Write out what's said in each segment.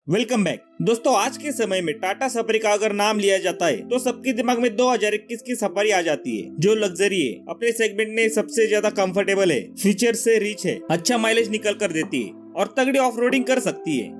Welcome back दोस्तों। आज के समय में टाटा सफारी का अगर नाम लिया जाता है तो सबके दिमाग में 2021 की सफारी आ जाती है, जो लग्जरी है, अपने सेगमेंट में सबसे ज्यादा कंफर्टेबल है, फीचर से रिच है, अच्छा माइलेज निकल कर देती है और तगड़ी ऑफ रोडिंग कर सकती है।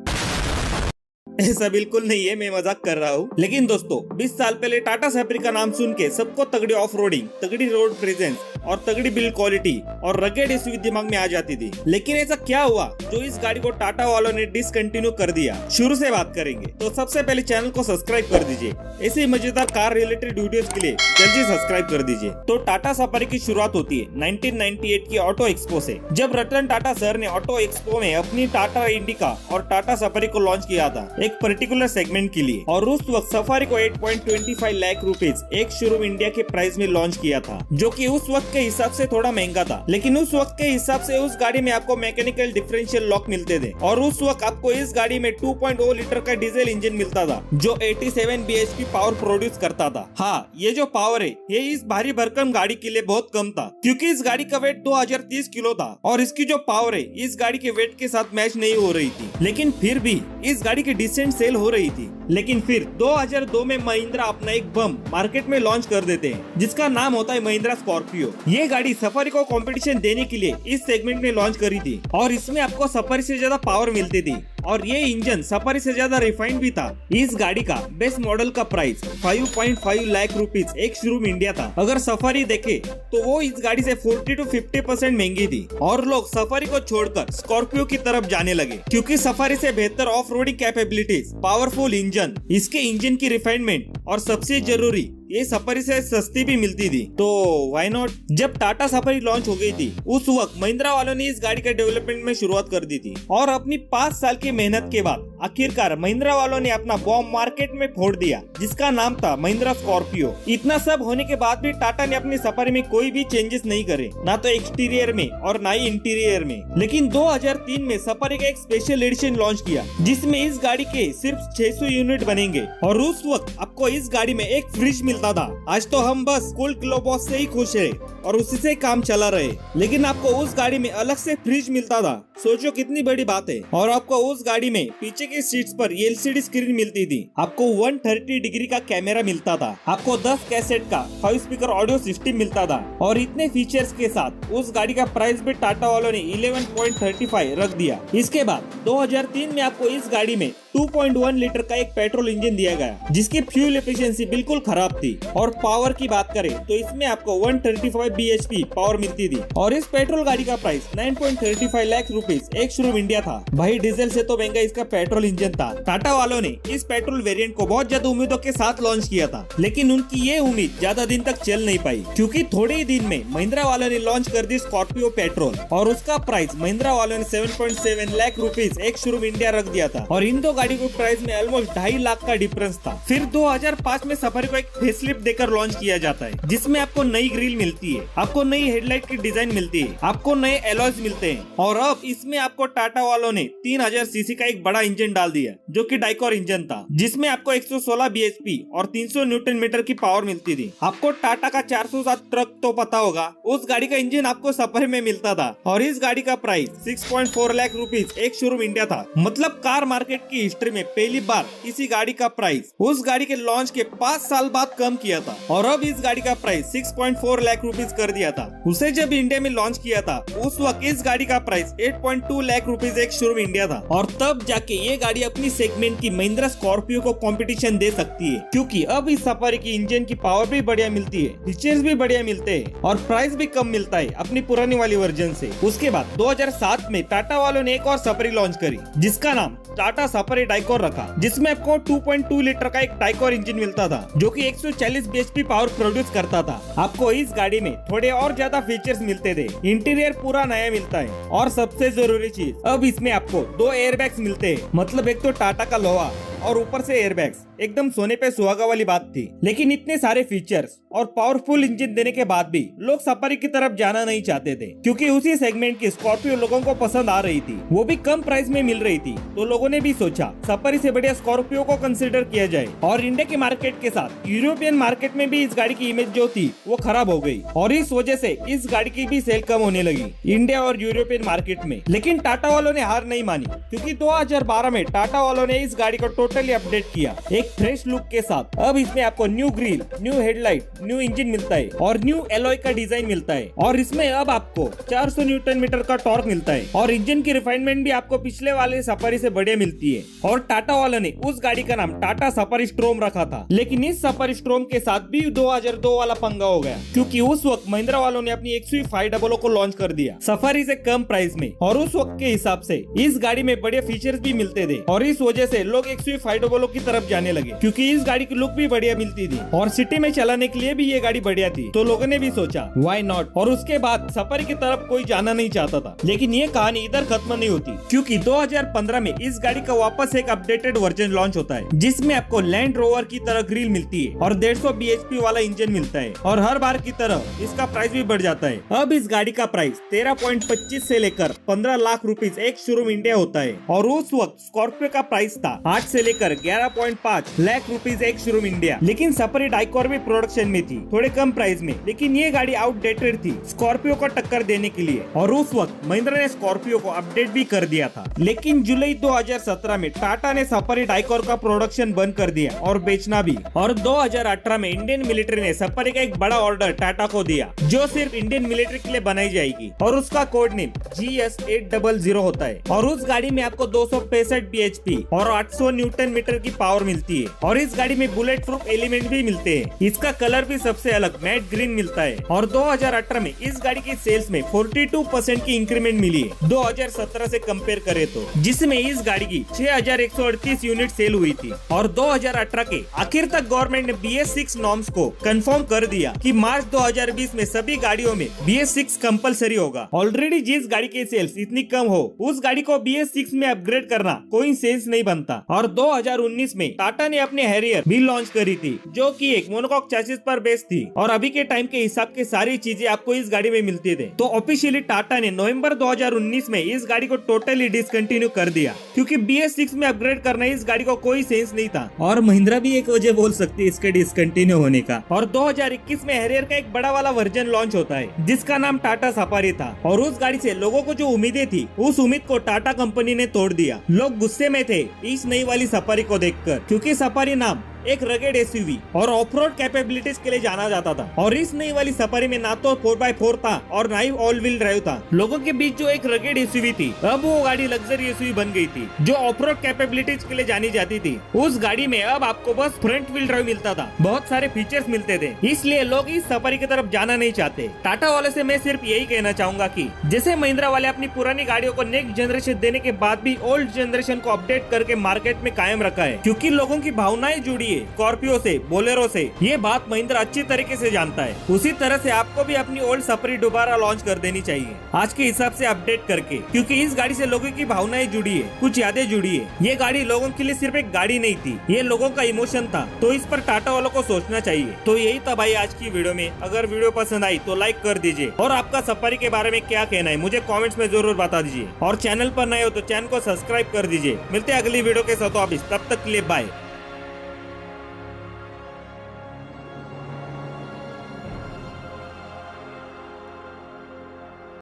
ऐसा बिल्कुल नहीं है, मैं मजाक कर रहा हूँ। लेकिन दोस्तों 20 साल पहले टाटा सफारी का नाम सुन के सबको तगड़ी ऑफ रोडिंग, तगड़ी रोड प्रेजेंस और तगड़ी बिल्ड क्वालिटी और रगेड एसयूवी दिमाग में आ जाती थी। लेकिन ऐसा क्या हुआ जो इस गाड़ी को टाटा वालों ने डिसकंटिन्यू कर दिया? शुरू से बात करेंगे तो सबसे पहले चैनल को सब्सक्राइब कर दीजिए। ऐसे ही मजेदार कार रिलेटेड वीडियोस के लिए जल्दी सब्सक्राइब कर दीजिए। तो टाटा सफारी की शुरुआत होती है 1998 की ऑटो एक्सपो से, जब रतन टाटा सर ने ऑटो एक्सपो में अपनी टाटा इंडिका और टाटा सफारी को लॉन्च किया था एक पर्टिकुलर सेगमेंट के लिए। और उस वक्त सफारी को 8.25 लाख रुपीज एक शोरूम इंडिया के प्राइस में लॉन्च किया था, जो कि उस वक्त के हिसाब से थोड़ा महंगा था। लेकिन उस वक्त के हिसाब से उस गाड़ी में आपको मैकेनिकल डिफरेंशियल लॉक मिलते थे और उस वक्त आपको इस गाड़ी में 2.0 लीटर का डीजल इंजन मिलता था जो 87 bhp पावर प्रोड्यूस करता था। हाँ, ये जो पावर है ये इस भारी भरकम गाड़ी के लिए बहुत कम था, क्योंकि इस गाड़ी का वेट 2030 किलो था और इसकी जो पावर है इस गाड़ी के वेट के साथ मैच नहीं हो रही थी। लेकिन फिर भी इस गाड़ी की डिसेंट सेल हो रही थी। लेकिन फिर 2002 में महिंद्रा अपना एक बम मार्केट में लॉन्च कर देते हैं, जिसका नाम होता है महिंद्रा स्कॉर्पियो। ये गाड़ी सफारी को कंपटीशन देने के लिए इस सेगमेंट में लॉन्च करी थी और इसमें आपको सफारी से ज्यादा पावर मिलती थी और ये इंजन सफारी से ज्यादा रिफाइंड भी था। इस गाड़ी का बेस्ट मॉडल का प्राइस 5.5 लाख रुपीज एक शोरूम इंडिया था। अगर सफारी देखे तो वो इस गाड़ी से 40 to 50% महंगी थी और लोग सफारी को छोड़कर स्कॉर्पियो की तरफ जाने लगे, क्योंकि सफारी से बेहतर off roading capabilities, powerful engine, इसके इंजन की रिफाइनमेंट और सबसे जरूरी ये सफारी से सस्ती भी मिलती थी। तो व्हाई नॉट? जब टाटा सफारी लॉन्च हो गई थी उस वक्त महिंद्रा वालों ने इस गाड़ी के डेवलपमेंट में शुरुआत कर दी थी और अपनी 5 साल की मेहनत के बाद आखिरकार महिंद्रा वालों ने अपना बॉम्ब मार्केट में फोड़ दिया, जिसका नाम था महिंद्रा स्कॉर्पियो। इतना सब होने के बाद भी टाटा ने अपनी सफारी में कोई भी चेंजेस नहीं करे, ना तो एक्सटीरियर में और ना ही इंटीरियर में। लेकिन 2003 में सफारी का एक स्पेशल एडिशन लॉन्च किया, जिसमें इस गाड़ी के सिर्फ 600 यूनिट बनेंगे और उस वक्त आपको इस गाड़ी में एक फ्रिज मिलता था। आज तो हम बस कूल ग्लोबॉस से ही खुश है और उसी से काम चला रहे, लेकिन आपको उस गाड़ी में अलग से फ्रिज मिलता था। सोचो कितनी बड़ी बात है। और आपको उस गाड़ी में पीछे की सीट्स पर एलसीडी स्क्रीन मिलती थी, आपको 130 डिग्री का कैमरा मिलता था, आपको 10 कैसेट का 5 स्पीकर ऑडियो सिस्टम मिलता था और इतने फीचर्स के साथ उस गाड़ी का प्राइस भी टाटा वालों ने 11.35 रख दिया। इसके बाद 2003 में आपको इस गाड़ी में 2.1 लीटर का एक पेट्रोल इंजन दिया गया, जिसकी फ्यूल एफिशिएंसी बिल्कुल खराब थी। और पावर की बात करें तो इसमें आपको 135 bhp पावर मिलती थी और इस पेट्रोल गाड़ी का प्राइस 9.35 लाख रुपीज एक शोरूम इंडिया था। भाई डीजल से तो महंगा इसका पेट्रोल इंजन था। टाटा वालों ने इस पेट्रोल वेरिएंट को बहुत ज्यादा उम्मीदों के साथ लॉन्च किया था, लेकिन उनकी ये उम्मीद ज्यादा दिन तक चल नहीं पाई, क्योंकि थोड़े ही दिन में महिंद्रा वालों ने लॉन्च कर दी स्कॉर्पियो पेट्रोल और उसका प्राइस महिंद्रा वालों ने 7.7 लाख रुपीज एक शोरूम इंडिया रख दिया था और इन दो गाड़ी को प्राइस में ऑलमोस्ट 2.5 लाख का डिफरेंस था। फिर 2005 में सफारी को एक फेसलिफ्ट देकर लॉन्च किया जाता है, जिसमें आपको नई ग्रिल मिलती है, आपको नई हेडलाइट की डिजाइन मिलती है, आपको नए एलॉयज मिलते हैं और अब इसमें आपको टाटा वालों ने 3000 सीसी का एक बड़ा इंजन डाल दिया, जो कि डाइकोर इंजन था, जिसमें आपको 116 bhp और 300 न्यूटन मीटर की पावर मिलती थी। आपको टाटा का 407 ट्रक तो पता होगा, उस गाड़ी का इंजन आपको सफारी में मिलता था और इस गाड़ी का प्राइस 6.4 लाख रुपीज एक शोरूम इंडिया था। मतलब कार मार्केट की हिस्ट्री में पहली बार इसी गाड़ी का प्राइस उस गाड़ी के लॉन्च के 5 साल बाद कम किया था और अब इस गाड़ी का प्राइस 6.4 लाख रुपीज कर दिया था। उसे जब इंडिया में लॉन्च किया था उस वक्त इस गाड़ी का प्राइस 8.2 लाख रुपीज एक शोरूम इंडिया था और तब जाके ये गाड़ी अपनी सेगमेंट की महिंद्रा स्कॉर्पियो को कंपटीशन दे सकती है, क्योंकि अब इस सफारी की इंजन की पावर भी बढ़िया मिलती है, फीचर्स भी बढ़िया मिलते हैं और प्राइस भी कम मिलता है अपनी पुरानी वाली वर्जन से। उसके बाद 2007 में टाटा वालों ने एक और सफारी लॉन्च करी, जिसका नाम टाटा सफारी डाइकोर रखा, जिसमें आपको 2.2 लीटर का एक डाइकोर इंजन मिलता था, जो कि 140 bhp पावर प्रोड्यूस करता था। आपको इस गाड़ी में थोड़े और ज्यादा फीचर्स मिलते थे, इंटीरियर पूरा नया मिलता है और सबसे जरूरी चीज, अब इसमें आपको 2 एयरबैग्स मिलते हैं। मतलब एक तो टाटा का लोहा और ऊपर से एयरबैग्स, एकदम सोने पे सुहागा वाली बात थी। लेकिन इतने सारे फीचर्स और पावरफुल इंजन देने के बाद भी लोग सफारी की तरफ जाना नहीं चाहते थे, क्योंकि उसी सेगमेंट की स्कॉर्पियो लोगों को पसंद आ रही थी, वो भी कम प्राइस में मिल रही थी। तो लोगों ने भी सोचा सफारी से बढ़िया स्कॉर्पियो को कंसिडर किया जाए। और इंडिया के मार्केट के साथ यूरोपियन मार्केट में भी इस गाड़ी की इमेज जो थी वो खराब हो गई, और इस वजह से इस गाड़ी की भी सेल कम होने लगी इंडिया और यूरोपियन मार्केट में। लेकिन टाटा वालों ने हार नहीं मानी, क्योंकि 2012 में टाटा वालों ने इस गाड़ी को टोटली अपडेट किया एक फ्रेश लुक के साथ। अब इसमें आपको new grill, new headlight, new engine मिलता है और न्यू एलॉय का डिजाइन मिलता है। और इसमें अब आपको 400 न्यूटन मीटर का टॉर्क मिलता है और इंजन की रिफाइनमेंट भी आपको पिछले वाले सफारी से बढ़िया मिलती है। और टाटा वालों ने उस गाड़ी का नाम टाटा सफारी स्ट्रोम रखा था। लेकिन इस सफारी स्ट्रोम के साथ भी 2002 वाला पंगा हो गया, क्योंकि उस वक्त महिंद्रा वालों ने अपनी XUV500 को लॉन्च कर दिया सफारी से कम प्राइस में। और उस वक्त के हिसाब से इस गाड़ी में बढ़िया फीचर्स भी मिलते थे, और इस वजह से लोग XUV500 की तरफ जाने लगे, क्योंकि इस गाड़ी की लुक भी बढ़िया मिलती थी और सिटी में चलाने के लिए भी ये गाड़ी बढ़िया थी। तो लोगों ने भी सोचा व्हाई नॉट, और उसके बाद सफारी की तरफ कोई जाना नहीं चाहता था। लेकिन ये कहानी इधर खत्म नहीं होती, क्योंकि 2015 में इस गाड़ी का वापस एक अपडेटेड वर्जन लॉन्च होता है, जिसमें आपको लैंड रोवर की तरह ग्रिल मिलती है और 150 bhp वाला इंजन मिलता है। और हर बार की तरह इसका प्राइस भी बढ़ जाता है। अब इस गाड़ी का प्राइस 13.25 से लेकर 15 लाख रुपीज एक शोरूम इंडिया होता है, और उस वक्त स्कॉर्पियो का प्राइस था 8 से लेकर 11.5 लाख रुपीज एक शोरूम इंडिया। लेकिन सफारी डाइकॉर भी प्रोडक्शन में थी थोड़े कम प्राइस में, लेकिन ये गाड़ी आउटडेटेड थी स्कॉर्पियो को टक्कर देने के लिए। और उस वक्त महिंद्रा ने स्कॉर्पियो को अपडेट भी कर दिया था। लेकिन जुलाई 2017 में टाटा ने सफारी डाइकॉर का प्रोडक्शन बंद कर दिया और बेचना भी। और 2018 में इंडियन मिलिट्री ने सफारी का एक बड़ा ऑर्डर टाटा को दिया, जो सिर्फ इंडियन मिलिट्री के लिए बनाई जाएगी, और उसका कोड नेम GS800 होता है। और उस गाड़ी में आपको 265 bhp और 800 न्यूटन मीटर की पावर मिलती है। और इस गाड़ी में बुलेट प्रूफ एलिमेंट भी मिलते हैं। इसका कलर भी सबसे अलग मैट ग्रीन मिलता है। और 2018 में इस गाड़ी की सेल्स में 42% की इंक्रीमेंट मिली है 2017 से कंपेयर करें तो, जिसमें इस गाड़ी की 6138 यूनिट सेल हुई थी। और 2018 के आखिर तक गवर्नमेंट ने BS6 नॉर्म्स को कंफर्म कर दिया कि मार्च 2020 में सभी गाड़ियों में BS6 कंपलसरी होगा। ऑलरेडी जिस गाड़ी की सेल्स इतनी कम हो, उस गाड़ी को BS6 में अपग्रेड करना कोई सेंस नहीं बनता। और 2019 में टाटा ने अपनी हैरियर भी लॉन्च करी थी, जो कि एक मोनोकॉक चैसिस पर बेस्ड थी। और अभी के टाइम के हिसाब के सारी चीजें आपको इस गाड़ी में मिलती थे। तो ऑफिशियली टाटा ने नवंबर 2019 में इस गाड़ी को टोटली डिसकंटिन्यू कर दिया, क्योंकि BS6 में अपग्रेड करना इस गाड़ी को कोई सेंस नहीं था। और महिंद्रा भी एक वजह बोल सकती है इसके डिसकंटिन्यू होने का। और 2021 में हैरियर का एक बड़ा वाला वर्जन लॉन्च होता है, जिसका नाम टाटा सफारी था। और उस गाड़ी से लोगों को जो उम्मीदें थी, उस उम्मीद को टाटा कंपनी ने तोड़ दिया। लोग गुस्से में थे इस नई वाली सफारी को देखकर, क्योंकि सफारी नाम एक रगेड SUV और ऑफ रोड कैपेबिलिटीज के लिए जाना जाता था। और इस नई वाली सफारी में ना तो 4x4 था और ना ही ऑल व्हील ड्राइव था। लोगों के बीच जो एक रगेड SUV थी, अब वो गाड़ी लग्जरी SUV बन गई थी, जो ऑफ रोड कैपेबिलिटीज के लिए जानी जाती थी। उस गाड़ी में अब आपको बस फ्रंट व्हील ड्राइव मिलता था, बहुत सारे फीचर्स मिलते थे, इसलिए लोग इस सफारी की तरफ जाना नहीं चाहते। टाटा वाले से मैं सिर्फ यही कहना चाहूंगा कि जैसे महिंद्रा वाले अपनी पुरानी गाड़ियों को नेक्स्ट जनरेशन देने के बाद भी ओल्ड जनरेशन को अपडेट करके मार्केट में कायम रखा है, क्योंकि लोगों की भावनाएं जुड़ी है स्कॉर्पियो से, बोलेरो से। ये बात महिंद्रा अच्छी तरीके से जानता है। उसी तरह से आपको भी अपनी ओल्ड सफारी दोबारा लॉन्च कर देनी चाहिए आज के हिसाब से अपडेट करके, क्योंकि इस गाड़ी से लोगों की भावनाएं जुड़ी है, कुछ यादें जुड़ी है। ये गाड़ी लोगों के लिए सिर्फ एक गाड़ी नहीं थी, ये लोगों का इमोशन था। तो इस पर टाटा वालों को सोचना चाहिए। तो यही था भाई आज की वीडियो में। अगर वीडियो पसंद आई तो लाइक कर दीजिए, और आपका सफारी के बारे में क्या कहना है मुझे कमेंट्स में जरूर बता दीजिए। और चैनल पर नए हो तो चैनल को सब्सक्राइब कर दीजिए। मिलते हैं अगली वीडियो के साथ वापिस, तब तक के लिए बाय।